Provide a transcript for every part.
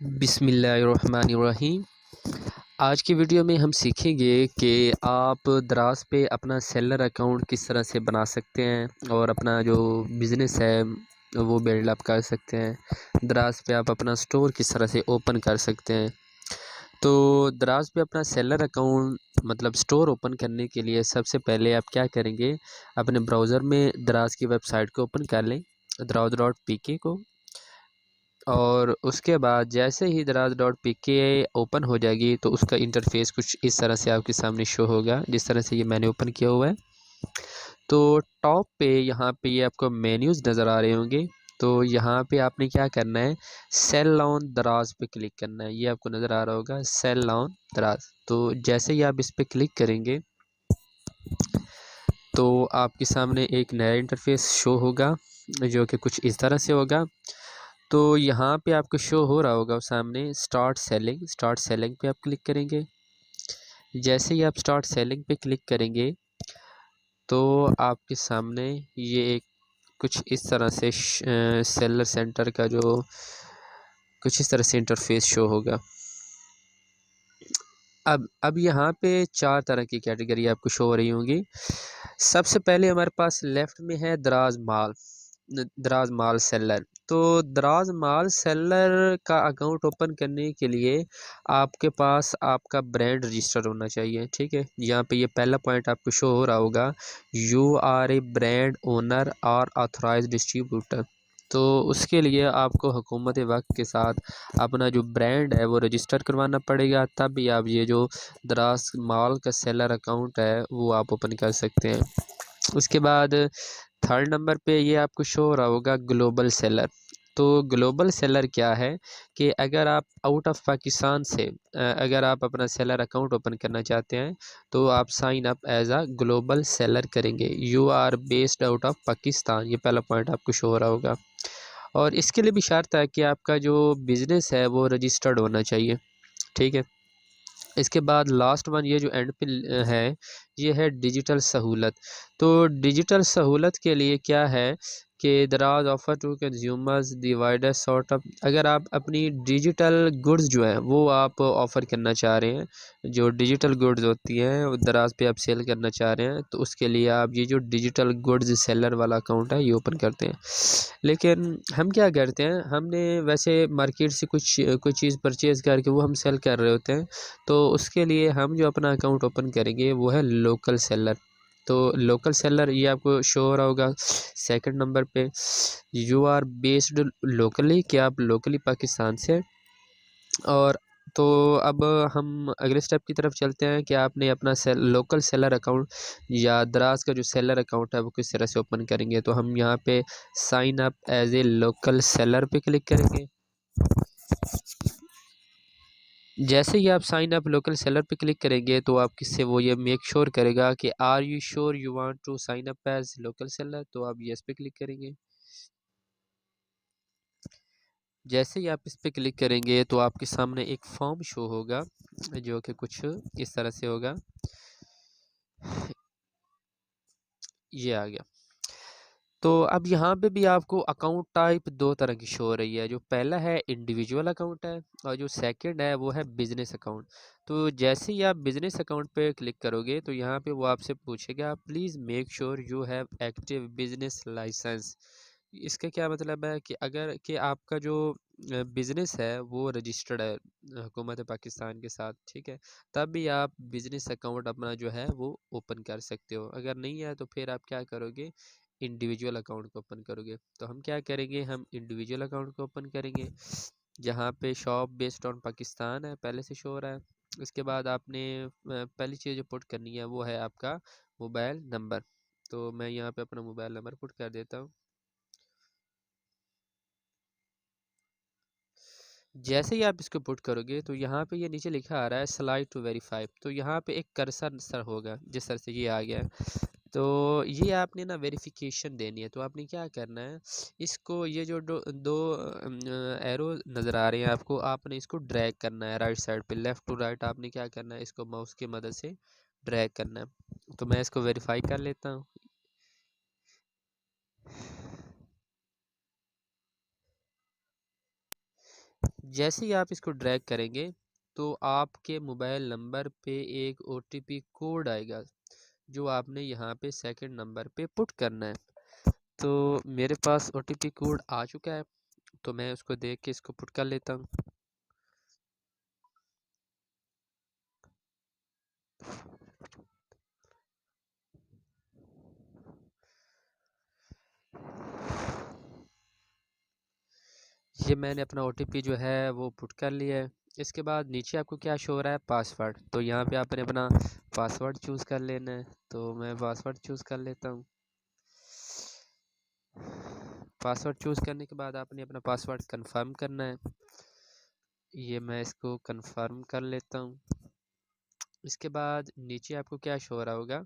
बिस्मिल्लाहिर्रहमानिर्रहीम। आज की वीडियो में हम सीखेंगे कि आप दराज पे अपना सेलर अकाउंट किस तरह से बना सकते हैं और अपना जो बिज़नेस है वो बिल्डअप कर सकते हैं। दराज पे आप अपना स्टोर किस तरह से ओपन कर सकते हैं। तो दराज पे अपना सेलर अकाउंट मतलब स्टोर ओपन करने के लिए सबसे पहले आप क्या करेंगे, अपने ब्राउज़र में दराज की वेबसाइट को ओपन कर लें, दराज.pk को। और उसके बाद जैसे ही दराज.pk ओपन हो जाएगी तो उसका इंटरफेस कुछ इस तरह से आपके सामने शो होगा, जिस तरह से ये मैंने ओपन किया हुआ है। तो टॉप पे यहाँ पे ये आपको मेन्यूज़ नज़र आ रहे होंगे। तो यहाँ पे आपने क्या करना है, सेल ऑन दराज पे क्लिक करना है। ये आपको नज़र आ रहा होगा सेल ऑन दराज। तो जैसे ही आप इस पर क्लिक करेंगे तो आपके सामने एक नया इंटरफेस शो होगा, जो कि कुछ इस तरह से होगा। तो यहाँ पे आपको शो हो रहा होगा सामने स्टार्ट सेलिंग पे आप क्लिक करेंगे। जैसे ही आप स्टार्ट सेलिंग पे क्लिक करेंगे तो आपके सामने ये एक कुछ इस तरह से सेलर सेंटर का जो कुछ इस तरह से इंटरफेस शो होगा। अब यहाँ पे 4 तरह की कैटेगरी आपको शो हो रही होंगी। सबसे पहले हमारे पास लेफ़्ट में है दराज माल सेलर। तो दराज माल सेलर का अकाउंट ओपन करने के लिए आपके पास आपका ब्रांड रजिस्टर होना चाहिए, ठीक है। यहाँ पे ये पहला पॉइंट आपको शो हो रहा होगा, you are a brand owner और ऑथराइज्ड डिस्ट्रीब्यूटर। तो उसके लिए आपको हुकूमत वक्त के साथ अपना जो ब्रांड है वो रजिस्टर करवाना पड़ेगा, तब भी आप ये जो दराज माल का सेलर अकाउंट है वो आप ओपन कर सकते हैं। उसके बाद थर्ड नंबर पे ये आपको शो हो रहा होगा ग्लोबल सेलर। तो ग्लोबल सेलर क्या है कि अगर आप आउट ऑफ पाकिस्तान से अगर आप अपना सेलर अकाउंट ओपन करना चाहते हैं तो आप sign up as a global seller करेंगे। You are based out of Pakistan, ये पहला पॉइंट आपको शो हो रहा होगा। और इसके लिए भी शर्त है कि आपका जो बिज़नेस है वो रजिस्टर्ड होना चाहिए, ठीक है। इसके बाद लास्ट वन ये जो एंड पे है, ये है डिजिटल सहूलत। तो डिजिटल सहूलत के लिए क्या है कि Daraz offer to consumers divider sort of, अगर आप अपनी डिजिटल गुड्स जो है वो आप ऑफ़र करना चाह रहे हैं, जो डिजिटल गुड्स होती हैं वो दराज पे आप सेल करना चाह रहे हैं, तो उसके लिए आप ये जो डिजिटल गुड्स सेलर वाला अकाउंट है ये ओपन करते हैं। लेकिन हम क्या करते हैं, हमने वैसे मार्केट से कुछ चीज़ परचेज़ करके वो हम सेल कर रहे होते हैं। तो उसके लिए हम जो अपना अकाउंट ओपन करेंगे वो है लोकल सेलर। तो लोकल सेलर ये आपको शो हो रहा होगा सेकंड नंबर पे, यू आर बेस्ड लोकली, कि आप लोकली पाकिस्तान से। और तो अब हम अगले स्टेप की तरफ चलते हैं कि आपने अपना लोकल सेलर अकाउंट या दराज का जो सेलर अकाउंट है वो किस तरह से ओपन करेंगे। तो हम यहाँ पे sign up as a local seller पे क्लिक करेंगे। जैसे ही आप साइन अप लोकल सेलर पे क्लिक करेंगे तो आप किससे वो ये मेक श्योर करेगा कि are you sure you want to sign up as local seller, तो आप यस पे क्लिक करेंगे। जैसे ही आप इस पे क्लिक करेंगे तो आपके सामने एक फॉर्म शो होगा, जो कि कुछ इस तरह से होगा। ये आ गया। तो अब यहाँ पे भी आपको अकाउंट टाइप 2 तरह की शो हो रही है। जो पहला है इंडिविजुअल अकाउंट है और जो सेकंड है वो है बिजनेस अकाउंट। तो जैसे ही आप बिजनेस अकाउंट पे क्लिक करोगे तो यहाँ पे वो आपसे पूछेगा please make sure you have active business licence. इसका क्या मतलब है कि अगर कि आपका जो बिज़नेस है वो रजिस्टर्ड है हुकूमत पाकिस्तान के साथ, ठीक है। तब भी आप बिज़नेस अकाउंट अपना जो है वो ओपन कर सकते हो। अगर नहीं है तो फिर आप क्या करोगे, इंडिविजुअल अकाउंट को ओपन करोगे। तो हम क्या करेंगे, हम इंडिविजुअल अकाउंट को ओपन करेंगे, जहाँ पे शॉप बेस्ड ऑन पाकिस्तान है पहले से शो हो रहा है। उसके बाद आपने पहली चीज़ जो पुट करनी है वो है आपका मोबाइल नंबर। तो मैं यहाँ पे अपना मोबाइल नंबर पुट कर देता हूँ। जैसे ही आप इसको पुट करोगे तो यहाँ पे ये नीचे लिखा आ रहा है स्लाइड टू वेरीफाई। तो यहाँ पे एक कर्सर सर होगा, जिस तरह से ये आ गया है। तो ये आपने ना वेरिफिकेशन देनी है। तो आपने क्या करना है, इसको ये जो दो एरो नज़र आ रहे हैं आपको, आपने इसको ड्रैग करना है राइट साइड पे, लेफ़्ट टू राइट आपने क्या करना है, इसको माउस की मदद से ड्रैग करना है। तो मैं इसको वेरीफाई कर लेता हूँ। जैसे ही आप इसको ड्रैग करेंगे तो आपके मोबाइल नंबर पे एक ओटीपी कोड आएगा जो आपने यहाँ पे सेकंड नंबर पे पुट करना है। तो मेरे पास ओटीपी कोड आ चुका है, तो मैं उसको देख के इसको पुट कर लेता हूँ। ये मैंने अपना ओटीपी जो है वो पुट कर लिया है। इसके बाद नीचे आपको क्या शो हो रहा है, पासवर्ड। तो यहाँ पे आपने अपना पासवर्ड चूज़ कर लेना है, तो मैं पासवर्ड चूज़ कर लेता हूँ। पासवर्ड चूज़ करने के बाद आपने अपना पासवर्ड कंफर्म करना है। ये मैं इसको कंफर्म कर लेता हूँ। इसके बाद नीचे आपको क्या शो हो रहा होगा,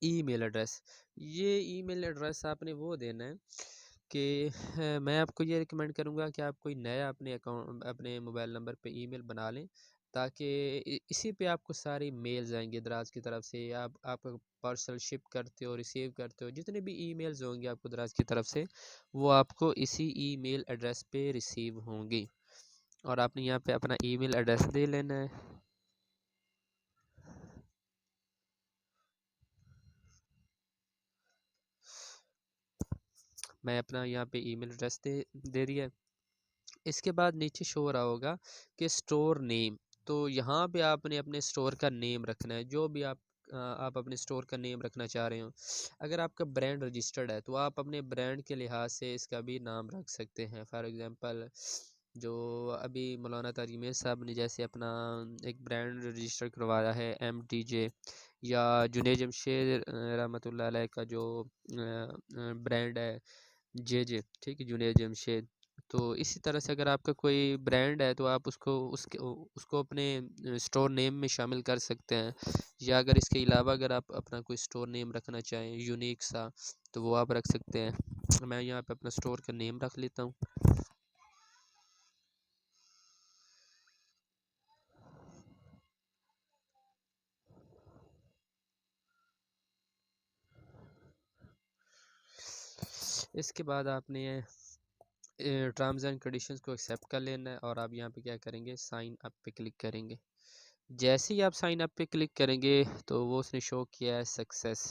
ईमेल एड्रेस। ये ईमेल एड्रेस आपने वो देना है कि मैं आपको ये रिकमेंड करूँगा कि आप कोई नया अपने अकाउंट अपने मोबाइल नंबर पे ईमेल बना लें, ताकि इसी पे आपको सारी मेल्स आएंगे दराज की तरफ से। आप पार्सल शिप करते हो, रिसीव करते हो, जितने भी ईमेल्स होंगे आपको दराज की तरफ से, वो आपको इसी ईमेल एड्रेस पे रिसीव होंगी। और आपने यहाँ पे अपना ईमेल एड्रेस दे लेना है। मैं अपना यहाँ पे ईमेल एड्रेस दे दिया। इसके बाद नीचे शो हो रहा होगा कि स्टोर नेम। तो यहाँ पे आपने अपने स्टोर का नेम रखना है, जो भी आप अपने स्टोर का नेम रखना चाह रहे हो। अगर आपका ब्रांड रजिस्टर्ड है तो आप अपने ब्रांड के लिहाज से इसका भी नाम रख सकते हैं। फॉर एग्जांपल, जो अभी मौलाना ताजमीर साहब ने जैसे अपना एक ब्रांड रजिस्टर करवाया है MTJ, या जुनेद जमशेद रहमतुल्लाह अलैह का जो ब्रांड है JJ, ठीक है, जुनेद जमशेद। तो इसी तरह से अगर आपका कोई ब्रांड है तो आप उसको अपने स्टोर नेम में शामिल कर सकते हैं। या अगर इसके अलावा अगर आप अपना कोई स्टोर नेम रखना चाहें यूनिक सा, तो वो आप रख सकते हैं। मैं यहाँ पे अपना स्टोर का नेम रख लेता हूँ। इसके बाद आपने टर्म्स एंड कंडीशंस को एक्सेप्ट कर लेना है, और आप यहाँ पे क्या करेंगे, साइन अप पे क्लिक करेंगे। जैसे ही आप साइन अप पे क्लिक करेंगे तो वो उसने शो किया है सक्सेस,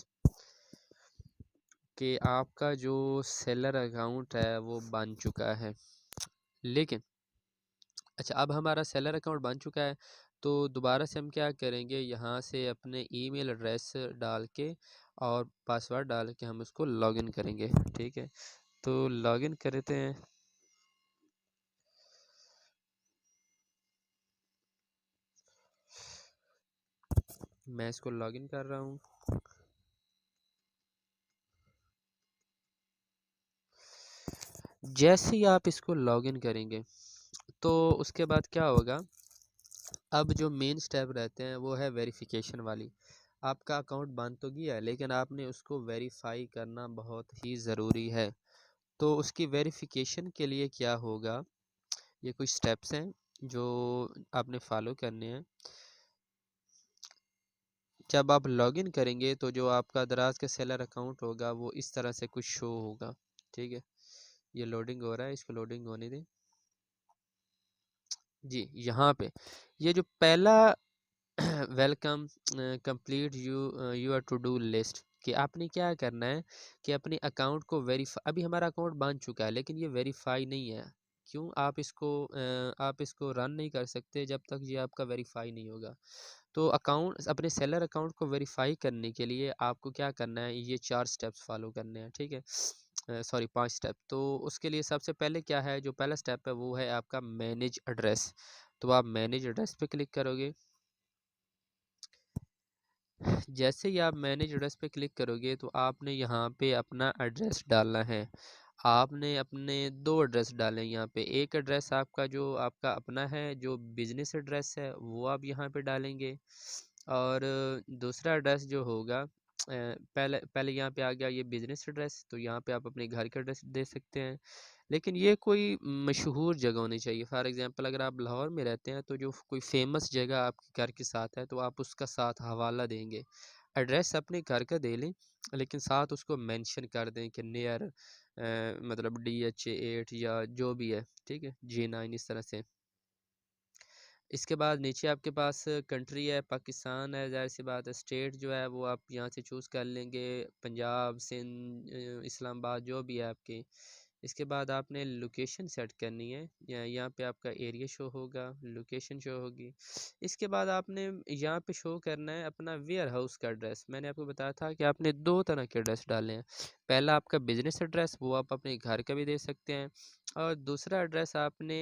कि आपका जो सेलर अकाउंट है वो बन चुका है। लेकिन अच्छा, अब हमारा सेलर अकाउंट बन चुका है, तो दोबारा से हम क्या करेंगे, यहाँ से अपने ईमेल एड्रेस डाल के और पासवर्ड डाल के हम उसको लॉगिन करेंगे। ठीक है, तो लॉगिन करते हैं। मैं इसको लॉगिन कर रहा हूँ। जैसे ही आप इसको लॉगिन करेंगे तो उसके बाद क्या होगा, अब जो मेन स्टेप रहते हैं वो है वेरिफिकेशन वाली। आपका अकाउंट बन तो गया है, लेकिन आपने उसको वेरीफाई करना बहुत ही ज़रूरी है। तो उसकी वेरिफिकेशन के लिए क्या होगा, ये कुछ स्टेप्स हैं जो आपने फॉलो करने हैं। जब आप लॉगिन करेंगे तो जो आपका दराज का सेलर अकाउंट होगा वो इस तरह से कुछ शो होगा। ठीक है, ये लोडिंग हो रहा है, इसको लोडिंग होने दें। जी, यहाँ पे ये जो पहला welcome complete your to do list, कि आपने क्या करना है कि अपने अकाउंट को वेरीफाई। अभी हमारा अकाउंट बन चुका है लेकिन ये वेरीफाई नहीं है। क्यों, आप इसको रन नहीं कर सकते जब तक ये आपका वेरीफाई नहीं होगा। तो अकाउंट अपने सेलर अकाउंट को वेरीफाई करने के लिए आपको क्या करना है, ये 4 स्टेप्स फॉलो करने हैं। ठीक है, सॉरी 5 स्टेप। तो उसके लिए सबसे पहले क्या है, जो पहला स्टेप है वो है आपका मैनेज एड्रेस। तो आप मैनेज एड्रेस पे क्लिक करोगे। जैसे ही आप मैनेज एड्रेस पे क्लिक करोगे तो आपने यहाँ पे अपना एड्रेस डालना है। आपने अपने 2 एड्रेस डालें यहाँ पे। एक एड्रेस आपका जो आपका अपना है, जो बिज़नेस एड्रेस है, वो आप यहाँ पे डालेंगे। और दूसरा एड्रेस जो होगा, पहले पहले यहाँ पे आ गया ये बिज़नेस एड्रेस, तो यहाँ पे आप अपने घर का एड्रेस दे सकते हैं। लेकिन ये कोई मशहूर जगह होनी चाहिए। फॉर एग्ज़ाम्पल, अगर आप लाहौर में रहते हैं तो जो कोई फ़ेमस जगह आपके घर के साथ है तो आप उसका साथ हवाला देंगे। एड्रेस अपने घर का दे लें, लेकिन साथ उसको मेंशन कर दें कि नियर मतलब DH8 या जो भी है, ठीक है, G9 इस तरह से। इसके बाद नीचे आपके पास कंट्री है, पाकिस्तान है, ज़ाहिर सी बात है। स्टेट जो है वो आप यहाँ से चूज़ कर लेंगे, पंजाब, सिंध, इस्लामाबाद, जो भी है आपकी। इसके बाद आपने लोकेशन सेट करनी है, यहाँ पे आपका एरिया शो होगा, लोकेशन शो होगी। इसके बाद आपने यहाँ पे शो करना है अपना वेयर हाउस का एड्रेस। मैंने आपको बताया था कि आपने दो तरह के एड्रेस डाले हैं। पहला आपका बिजनेस एड्रेस, वो आप अपने घर का भी दे सकते हैं, और दूसरा एड्रेस आपने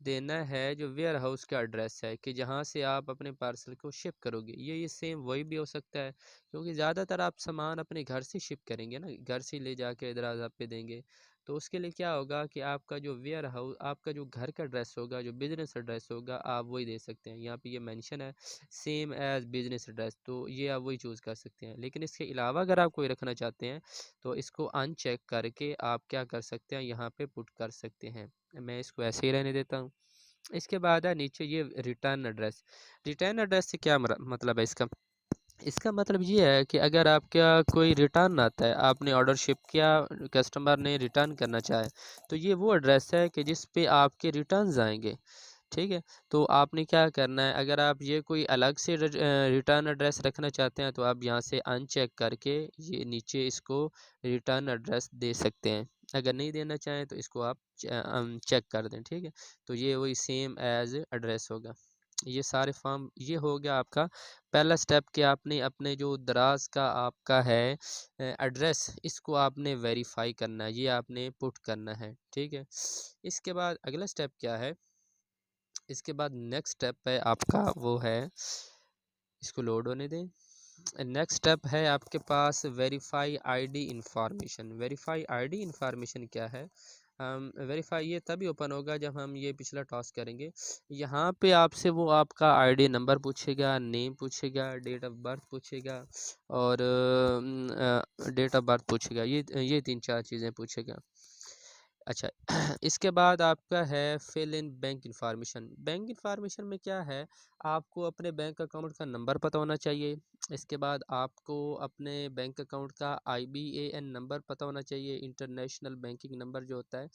देना है जो वेयर हाउस का एड्रेस है, कि जहाँ से आप अपने पार्सल को शिप करोगे। ये सेम वही भी हो सकता है, क्योंकि ज़्यादातर आप सामान अपने घर से शिप करेंगे ना, घर से ले जाके दराज आप पे देंगे। तो उसके लिए क्या होगा कि आपका जो वेयर हाउस, आपका जो घर का एड्रेस होगा, जो बिज़नेस एड्रेस होगा, आप वही दे सकते हैं। यहाँ पे ये मेंशन है सेम एज़ बिज़नेस एड्रेस, तो ये आप वही चूज़ कर सकते हैं। लेकिन इसके अलावा अगर आप कोई रखना चाहते हैं तो इसको अनचेक करके आप क्या कर सकते हैं, यहाँ पे पुट कर सकते हैं। मैं इसको ऐसे ही रहने देता हूँ। इसके बाद है नीचे ये रिटर्न एड्रेस। रिटर्न एड्रेस से क्या मतलब है इसका? इसका मतलब ये है कि अगर आपका कोई रिटर्न आता है, आपने ऑर्डर शिप किया, कस्टमर ने रिटर्न करना चाहे, तो ये वो एड्रेस है कि जिस पे आपके रिटर्न्स आएंगे, ठीक है। तो आपने क्या करना है, अगर आप ये कोई अलग से रिटर्न एड्रेस रखना चाहते हैं तो आप यहाँ से अनचेक करके ये नीचे इसको रिटर्न एड्रेस दे सकते हैं। अगर नहीं देना चाहें तो इसको आप चेक कर दें, ठीक है। तो ये वही सेम एज एड्रेस होगा। ये सारे फॉर्म, ये हो गया आपका पहला स्टेप कि आपने अपने जो दराज का आपका है एड्रेस, इसको आपने वेरीफाई करना है, ये आपने पुट करना है, ठीक है। इसके बाद अगला स्टेप क्या है? इसके बाद नेक्स्ट स्टेप है आपका, वो है, इसको लोड होने दें। नेक्स्ट स्टेप है आपके पास verify ID information. Verify ID information क्या है? वेरीफाई ये तभी ओपन होगा जब हम ये पिछला टास्क करेंगे। यहाँ पे आपसे वो आपका आईडी नंबर पूछेगा, नेम पूछेगा, डेट ऑफ बर्थ पूछेगा, और डेट ऑफ बर्थ पूछेगा। ये तीन चार चीज़ें पूछेगा। अच्छा, इसके बाद आपका है fill in bank information. Bank information में क्या है, आपको अपने बैंक अकाउंट का नंबर पता होना चाहिए। इसके बाद आपको अपने बैंक अकाउंट का IBAN नंबर पता होना चाहिए, इंटरनेशनल बैंकिंग नंबर जो होता है।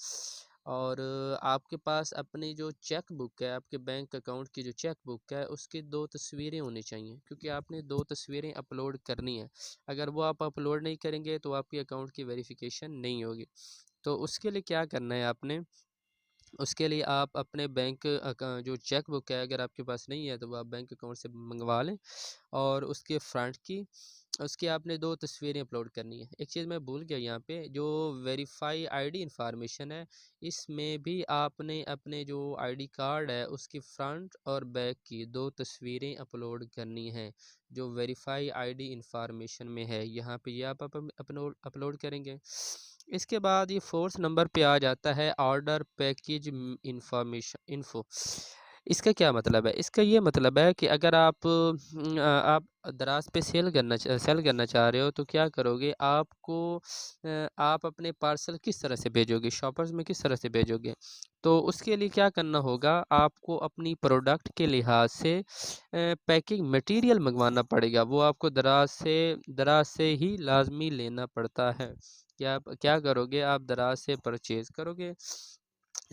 और आपके पास अपनी जो चेक बुक है, आपके बैंक अकाउंट की जो चेक बुक है, उसकी 2 तस्वीरें होनी चाहिए, क्योंकि आपने 2 तस्वीरें अपलोड करनी है। अगर वो आप अपलोड नहीं करेंगे तो आपके अकाउंट की वेरिफिकेशन नहीं होगी। तो उसके लिए क्या करना है आपने, उसके लिए आप अपने बैंक जो चेक बुक है, अगर आपके पास नहीं है तो वो आप बैंक अकाउंट से मंगवा लें, और उसके फ्रंट की, उसकी आपने 2 तस्वीरें अपलोड करनी है। एक चीज़ मैं भूल गया यहाँ पे, जो वेरीफाई आईडी इंफॉर्मेशन है, इसमें भी आपने अपने जो आईडी कार्ड है उसकी फ्रंट और बैक की 2 तस्वीरें अपलोड करनी हैं, जो वेरीफाई आईडी इंफॉर्मेशन में है। यहाँ पे ये आप अपलोड अपलोड करेंगे। इसके बाद ये फोर्थ नंबर पे आ जाता है ऑर्डर पैकेज इंफॉर्मेशन इन्फो। इसका क्या मतलब है? इसका ये मतलब है कि अगर आप दराज पे सेल करना चाह रहे हो, तो क्या करोगे, आप अपने पार्सल किस तरह से भेजोगे, शॉपर्स में किस तरह से भेजोगे? तो उसके लिए क्या करना होगा, आपको अपनी प्रोडक्ट के लिहाज से पैकिंग मटेरियल मंगवाना पड़ेगा। वो आपको दराज से ही लाजमी लेना पड़ता है। क्या करोगे, आप दराज से परचेज़ करोगे।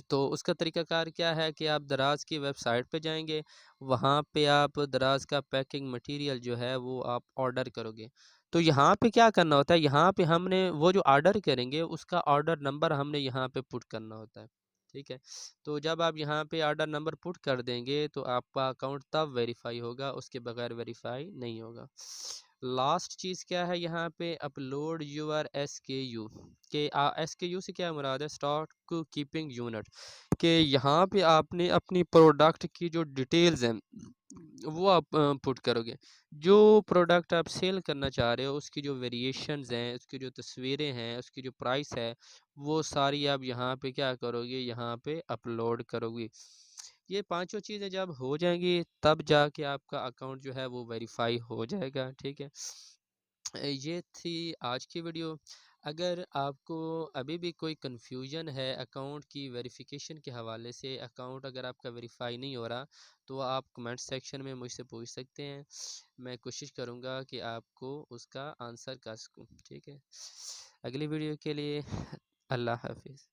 तो उसका तरीक़ाकार क्या है कि आप दराज की वेबसाइट पे जाएंगे, वहाँ पे आप दराज का पैकिंग मटेरियल जो है वो आप ऑर्डर करोगे। तो यहाँ पे क्या करना होता है, यहाँ पे हमने वो जो ऑर्डर करेंगे उसका ऑर्डर नंबर हमने यहाँ पे पुट करना होता है, ठीक है। तो जब आप यहाँ पे ऑर्डर नंबर पुट कर देंगे तो आपका अकाउंट तब वेरीफाई होगा, उसके बगैर वेरीफाई नहीं होगा। लास्ट चीज़ क्या है यहाँ पे, अपलोड यूर SKU। के SKU से क्या मुराद है, स्टॉक कीपिंग यूनिट। कि यहाँ पे आपने अपनी प्रोडक्ट की जो डिटेल्स हैं वो आप पुट करोगे। जो प्रोडक्ट आप सेल करना चाह रहे हो उसकी जो वेरिएशंस हैं, उसकी जो तस्वीरें हैं, उसकी जो प्राइस है, वो सारी आप यहाँ पे क्या करोगे, यहाँ पे अपलोड करोगे। ये पांचों चीज़ें जब हो जाएंगी तब जाके आपका अकाउंट जो है वो वेरीफाई हो जाएगा, ठीक है। ये थी आज की वीडियो। अगर आपको अभी भी कोई कन्फ्यूजन है अकाउंट की वेरिफिकेशन के हवाले से, अकाउंट अगर आपका वेरीफाई नहीं हो रहा, तो आप कमेंट सेक्शन में मुझसे पूछ सकते हैं। मैं कोशिश करूँगा कि आपको उसका आंसर कर सकूँ, ठीक है। अगली वीडियो के लिए अल्लाह हाफिज़।